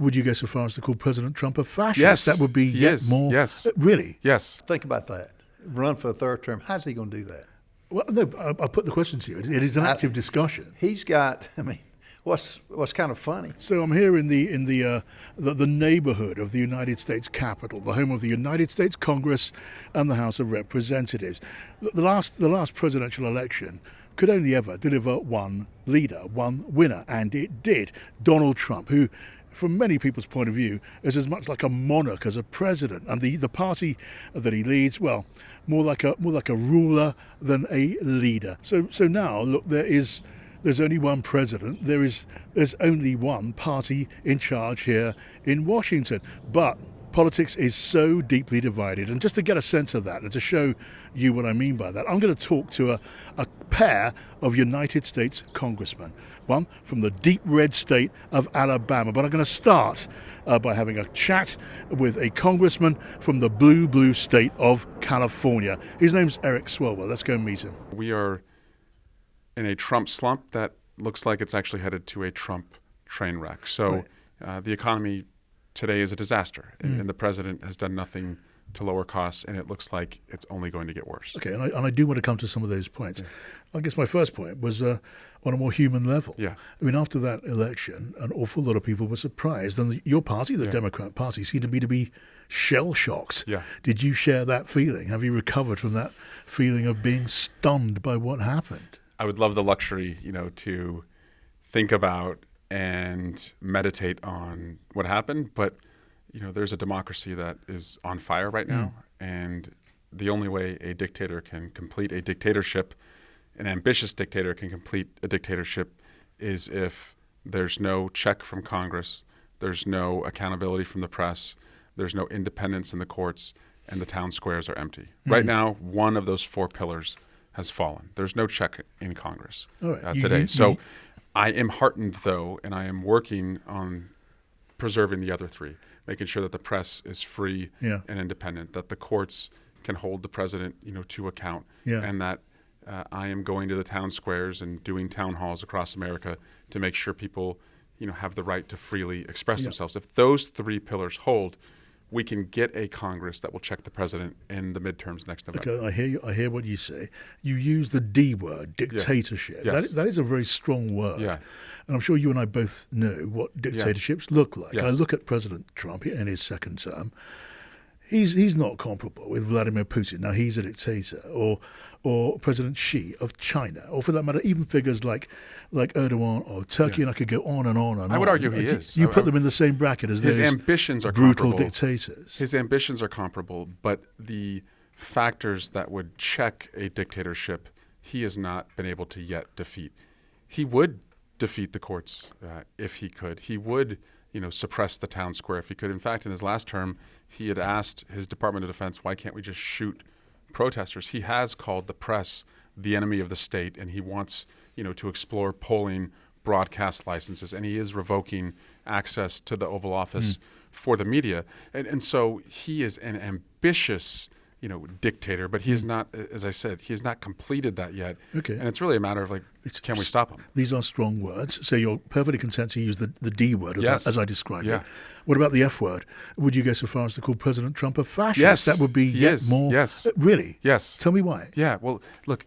Would you go so far as to call President Trump a fascist? Yes, That would be he yet is. more. Yes. Really? Yes. Think about that. Run for a third term. How's he going to do that? Well, no, I'll put the question to you. It is an active discussion. He's got. I mean, what's kind of funny? So I'm here in the neighborhood of the United States Capitol, the home of the United States Congress and the House of Representatives. The last presidential election could only ever deliver one leader, one winner, and it did. Donald Trump, who, from many people's point of view, is as much like a monarch as a president, and the party that he leads, well, more like a ruler than a leader. So now, look, there's only one president. There's only one party in charge here in Washington. But politics is so deeply divided. And just to get a sense of that and to show you what I mean by that, I'm going to talk to a pair of United States congressmen. One from the deep red state of Alabama. But I'm going to start by having a chat with a congressman from the blue state of California. His name's Eric Swalwell. Let's go and meet him. We are in a Trump slump that looks like it's actually headed to a Trump train wreck. So the economy today is a disaster, and the president has done nothing to lower costs, and it looks like it's only going to get worse. Okay, and I do want to come to some of those points. Yeah. I guess my first point was on a more human level. Yeah. I mean, after that election, an awful lot of people were surprised, and your party, the Democrat Party, seemed to be shell-shocked. Yeah. Did you share that feeling? Have you recovered from that feeling of being stunned by what happened? I would love the luxury, to think about and meditate on what happened, but there's a democracy that is on fire right now, and the only way a dictator can complete a dictatorship, an ambitious dictator can complete a dictatorship, is if there's no check from Congress, there's no accountability from the press, there's no independence in the courts, and the town squares are empty. Right now, one of those four pillars has fallen. There's no check in Congress today. I am heartened, though, and I am working on preserving the other three, making sure that the press is free and independent, that the courts can hold the president, to account, and that I am going to the town squares and doing town halls across America to make sure people, have the right to freely express themselves. If those three pillars hold, we can get a Congress that will check the president in the midterms next November. Okay, I hear what you say. You use the D word, dictatorship. Yeah. Yes. That is a very strong word. Yeah. And I'm sure you and I both know what dictatorships look like. Yes. I look at President Trump in his second term. He's not comparable with Vladimir Putin. Now, he's a dictator. Or President Xi of China. Or for that matter, even figures like Erdogan or Turkey, and I could go on and on and on. I would argue he is. You put them in the same bracket as his those ambitions are brutal comparable. dictators. His ambitions are comparable, but the factors that would check a dictatorship, he has not been able to yet defeat. He would defeat the courts if he could. He would, suppress the town square if he could. In fact, in his last term, he had asked his Department of Defense, why can't we just shoot protesters? He has called the press the enemy of the state, and he wants, to explore polling broadcast licenses, and he is revoking access to the Oval Office for the media. And so he is an ambitious, dictator, but he is not, as I said, he has not completed that yet. Okay. And it's really a matter of can we stop him? These are strong words. So you're perfectly content to use the D word as I described it. What about the F word? Would you go so far as to call President Trump a fascist? Yes. That would be yet more. Yes. Really? Yes. Tell me why. Yeah. Well, look,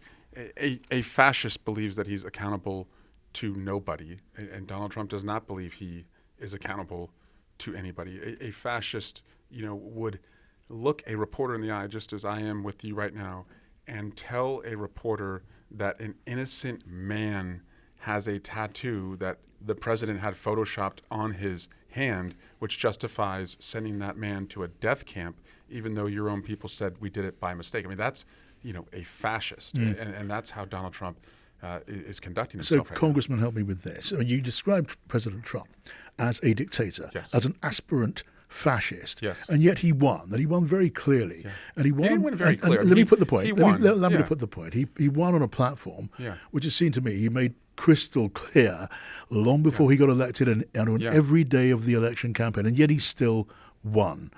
a fascist believes that he's accountable to nobody, and Donald Trump does not believe he is accountable to anybody. A fascist, would look a reporter in the eye, just as I am with you right now, and tell a reporter that an innocent man has a tattoo that the president had photoshopped on his hand, which justifies sending that man to a death camp, even though your own people said we did it by mistake. I mean, that's, a fascist, and that's how Donald Trump is conducting himself right Congressman, help me with this. You described President Trump as a dictator, as an aspirant fascist, and yet he won, and he won very clearly. And he won. He didn't win very clearly. Let me put the point. He won. Let me put the point. He won on a platform, which it seemed to me he made crystal clear long before he got elected and on every day of the election campaign, and yet he still won.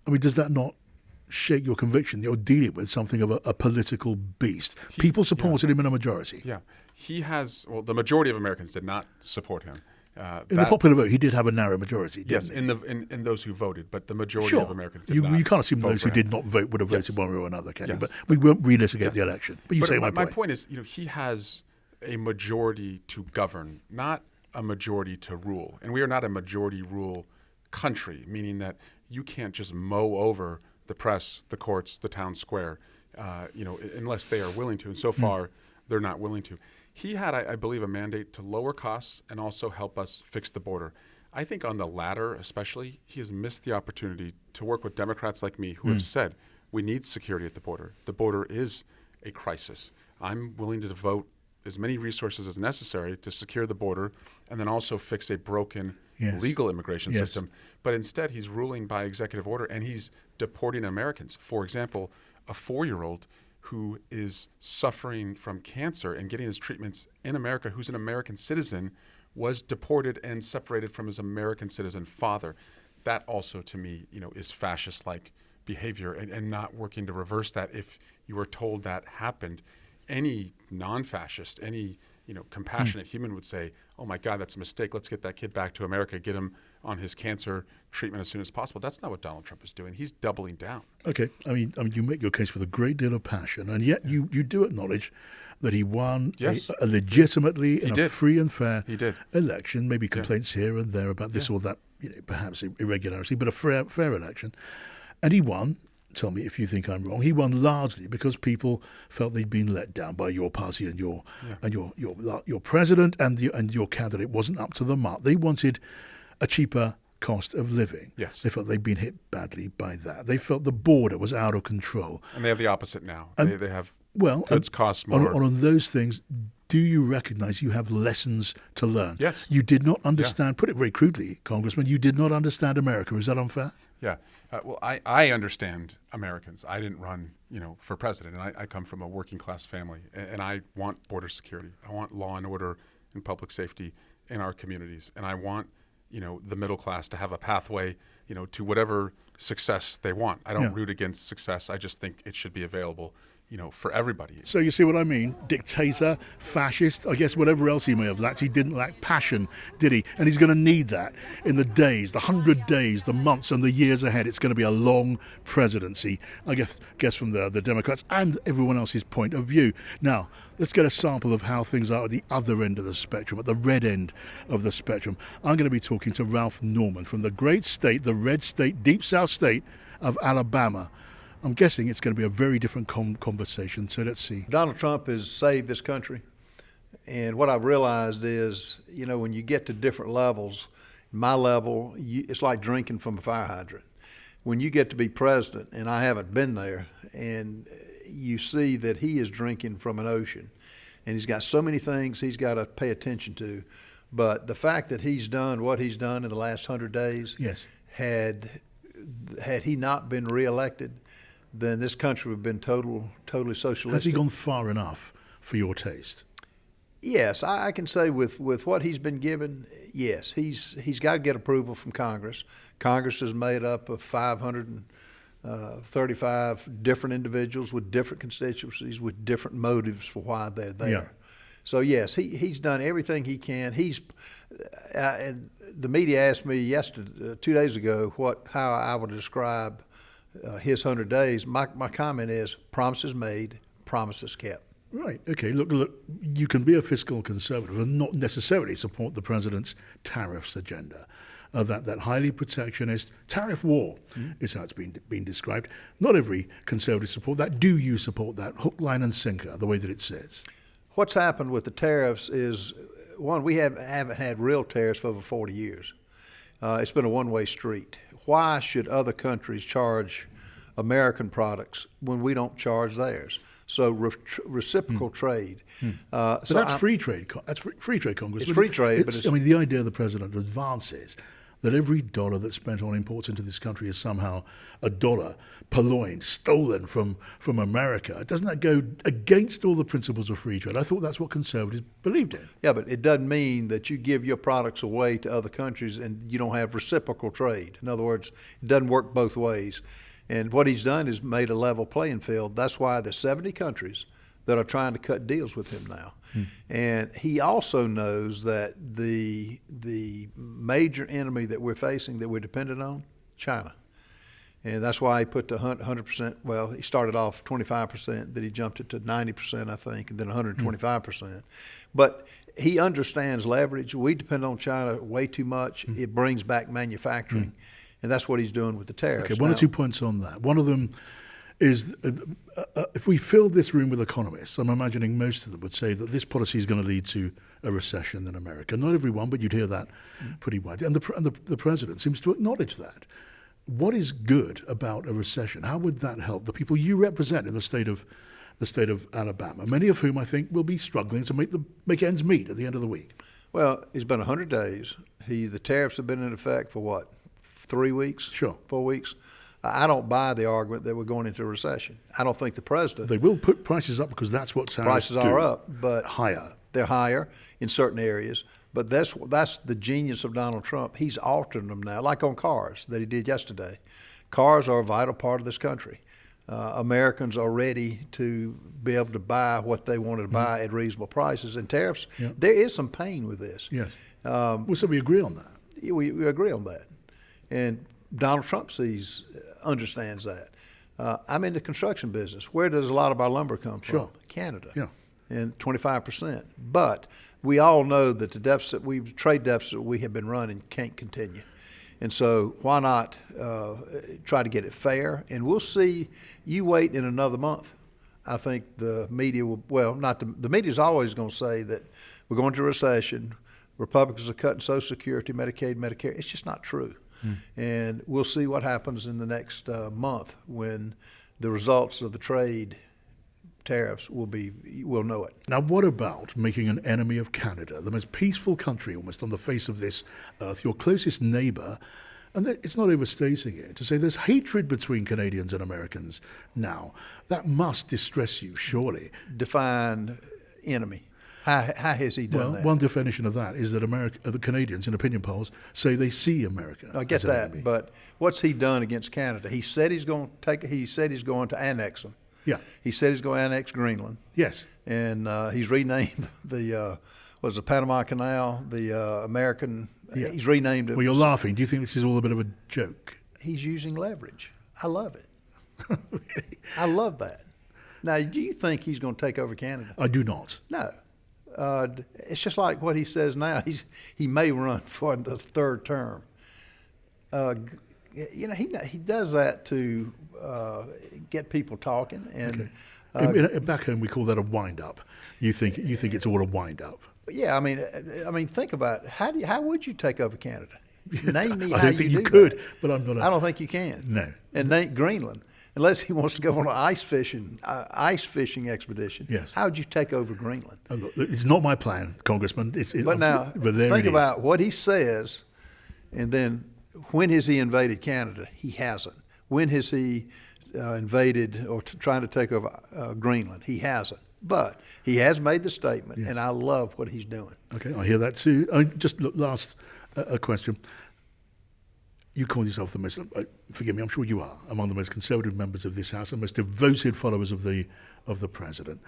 I mean, does that not shake your conviction that you're dealing with something of a political beast? People supported him in a majority. He has, the majority of Americans did not support him. In the popular vote, he did have a narrow majority, didn't yes, he? in those who voted, but the majority Sure. of Americans did You, not. you can't assume vote those for who him. did not vote would have voted Yes. one way or another, can you? Yes. But we won't relitigate Yes. the election. But you But say my point is, he has a majority to govern, not a majority to rule. And we are not a majority rule country, meaning that you can't just mow over the press, the courts, the town square, unless they are willing to. And so far, they're not willing to. He had, I believe, a mandate to lower costs and also help us fix the border. I think on the latter, especially, he has missed the opportunity to work with Democrats like me who have said we need security at the border. The border is a crisis. I'm willing to devote as many resources as necessary to secure the border and then also fix a broken Yes. legal immigration Yes. system. But instead, he's ruling by executive order and he's deporting Americans. For example, a 4-year-old who is suffering from cancer and getting his treatments in America, who's an American citizen, was deported and separated from his American citizen father. That also, to me, is fascist-like behavior and not working to reverse that if you were told that happened. Any non-fascist, any compassionate human would say, oh my God, that's a mistake. Let's get that kid back to America, get him on his cancer treatment as soon as possible. That's not what Donald Trump is doing. He's doubling down. Okay, I mean, you make your case with a great deal of passion, and yet you do acknowledge that he won Yes. a legitimately He in a did. free and fair He did. election. Maybe complaints here and there about this or that, perhaps irregularity, but a fair election, and he won. Tell me if you think I'm wrong. He won largely because people felt they'd been let down by your party and your president and your candidate wasn't up to the mark. They wanted a cheaper cost of living. Yes. They felt they'd been hit badly by that. They felt the border was out of control. And they have the opposite now. They have goods cost on, more. on those things, do you recognize you have lessons to learn? Yes. You did not understand, put it very crudely, Congressman, you did not understand America. Is that unfair? Yeah. Well, I understand Americans. I didn't run, for president, and I come from a working class family, and I want border security. I want law and order and public safety in our communities, and I want, the middle class to have a pathway, to whatever success they want. I don't root against success. I just think it should be available, for everybody. So you see what I mean? Dictator, fascist, I guess whatever else he may have lacked, he didn't lack passion, did he? And he's going to need that in the days, the 100 days, the months and the years ahead. It's going to be a long presidency, I guess from the Democrats and everyone else's point of view. Now, let's get a sample of how things are at the other end of the spectrum, at the red end of the spectrum. I'm going to be talking to Ralph Norman from the great state, the red state, deep south state of Alabama. I'm guessing it's going to be a very different conversation, so let's see. Donald Trump has saved this country. And what I've realized is, when you get to different levels, my level, it's like drinking from a fire hydrant. When you get to be president, and I haven't been there, and you see that he is drinking from an ocean, and he's got so many things he's got to pay attention to. But the fact that he's done what he's done in the last 100 days, Yes. had he not been reelected, then this country would have been totally socialistic. Has he gone far enough for your taste? Yes, I can say with what he's been given, yes, he's got to get approval from Congress. Congress is made up of 535 different individuals with different constituencies, with different motives for why they're there. Yeah. So yes, he's done everything he can. And the media asked me 2 days ago how I would describe his 100 days. My comment is promises made, promises kept. Right. Okay. Look. You can be a fiscal conservative and not necessarily support the president's tariffs agenda. That highly protectionist tariff war is how it's been described. Not every conservative support that. Do you support that hook, line, and sinker the way that it says? What's happened with the tariffs is, one, we haven't had real tariffs for over 40 years. It's been a one-way street. Why should other countries charge American products when we don't charge theirs? So reciprocal trade. But that's free trade. That's free trade, Congress. It's free trade, but I mean, the idea the president advances that every dollar that's spent on imports into this country is somehow a dollar purloined, stolen from America. Doesn't that go against all the principles of free trade? I thought that's what conservatives believed in. Yeah, but it doesn't mean that you give your products away to other countries and you don't have reciprocal trade. In other words, it doesn't work both ways. And what he's done is made a level playing field. That's why the 70 countries that are trying to cut deals with him now. And he also knows that the major enemy that we're facing, that we're dependent on, China. And that's why he put the 100%, well, he started off 25%, then he jumped it to 90%, I think, and then 125%. But he understands leverage. We depend on China way too much. It brings back manufacturing. And that's what he's doing with the tariffs. Okay, one or two points on that. One of them is if we filled this room with economists, I'm imagining most of them would say that this policy is going to lead to a recession in America. Not everyone, but you'd hear that pretty widely. And the president seems to acknowledge that. What is good about a recession? How would that help the people you represent in the state of Alabama, many of whom I think will be struggling to make ends meet at the end of the week? Well, it's been 100 days. The tariffs have been in effect for what, 3 weeks? Sure. 4 weeks? I don't buy the argument that we're going into a recession. I don't think the president. They will put prices up because that's what tariffs prices are up, but higher. They're higher in certain areas. But that's the genius of Donald Trump. He's altering them now, like on cars that he did yesterday. Cars are a vital part of this country. Americans are ready to be able to buy what they wanted to buy at reasonable prices. And tariffs, there is some pain with this. Yes. So we agree on that. We agree on that. And Donald Trump understands that. I'm in the construction business. Where does a lot of our lumber come from? Sure. Canada. Yeah. And 25%. But we all know that the trade deficit we have been running can't continue. And so why not try to get it fair? And we'll see. You wait in another month. I think the media will, the media's always going to say that we're going to a recession. Republicans are cutting Social Security, Medicaid, Medicare. It's just not true. And we'll see what happens in the next month when the results of the trade tariffs we'll know it. Now, what about making an enemy of Canada, the most peaceful country almost on the face of this earth, your closest neighbor? And it's not overstating it to say there's hatred between Canadians and Americans now. That must distress you, surely. Define enemy. How has he done that? One definition of that is that the Canadians in opinion polls say they see America. I get as an that, enemy. but what's he done against Canada? He said he's going to annex them. Yeah. He said he's going to annex Greenland. Yes. And he's renamed the Panama Canal, the American. Yeah. He's renamed it. Well, you're laughing. Do you think this is all a bit of a joke? He's using leverage. I love it. Really? I love that. Now, do you think he's going to take over Canada? I do not. No. It's just like what he says now. He may run for the third term. He does that to get people talking. And back home we call that a wind-up. You think it's all a wind-up? Yeah, I mean, think about it. How would you take over Canada? Name me I how don't think you do could, that. but I'm not. I don't think you can. No. And name Greenland, unless he wants to go on an ice fishing expedition. Yes. How would you take over Greenland? Look, it's not my plan, Congressman. But now, think about what he says, and then when has he invaded Canada? He hasn't. When has he invaded or trying to take over Greenland? He hasn't. But he has made the statement, and I love what he's doing. Okay, I hear that too. Just last question. You call yourself the most, forgive me, I'm sure you are, among the most conservative members of this House and most devoted followers of the president.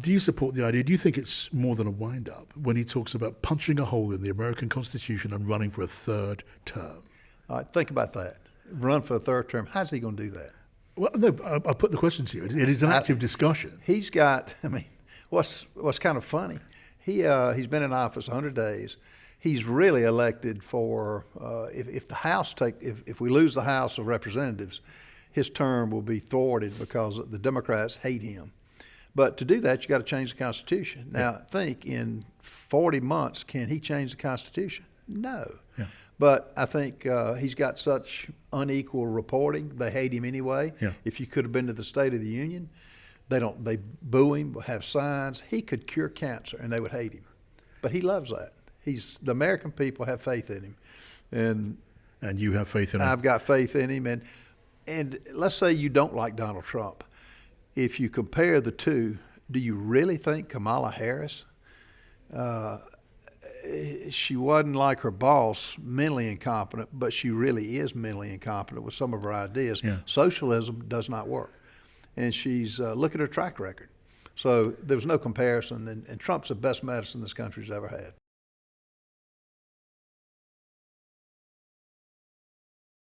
Do you support the idea? Do you think it's more than a wind-up when he talks about punching a hole in the American Constitution and running for a third term? All right, think about that. Run for a third term. How's he going to do that? Well, no, I'll put the question to you. It is an active discussion. He's got, what's kind of funny, he's been in office 100 days. He's really elected for, if we lose the House of Representatives, his term will be thwarted because the Democrats hate him. But to do that, you got to change the Constitution. Now, think in 40 months, can he change the Constitution? No. Yeah. But I think he's got such unequal reporting. They hate him anyway. Yeah. If you could have been to the State of the Union, they boo him, have signs. He could cure cancer, and they would hate him. But he loves that. The American people have faith in him. And you have faith in him? I've got faith in him. And let's say you don't like Donald Trump. If you compare the two, do you really think Kamala Harris, she wasn't like her boss, mentally incompetent, but she really is mentally incompetent with some of her ideas. Yeah. Socialism does not work. And look at her track record. So there was no comparison, and Trump's the best medicine this country's ever had.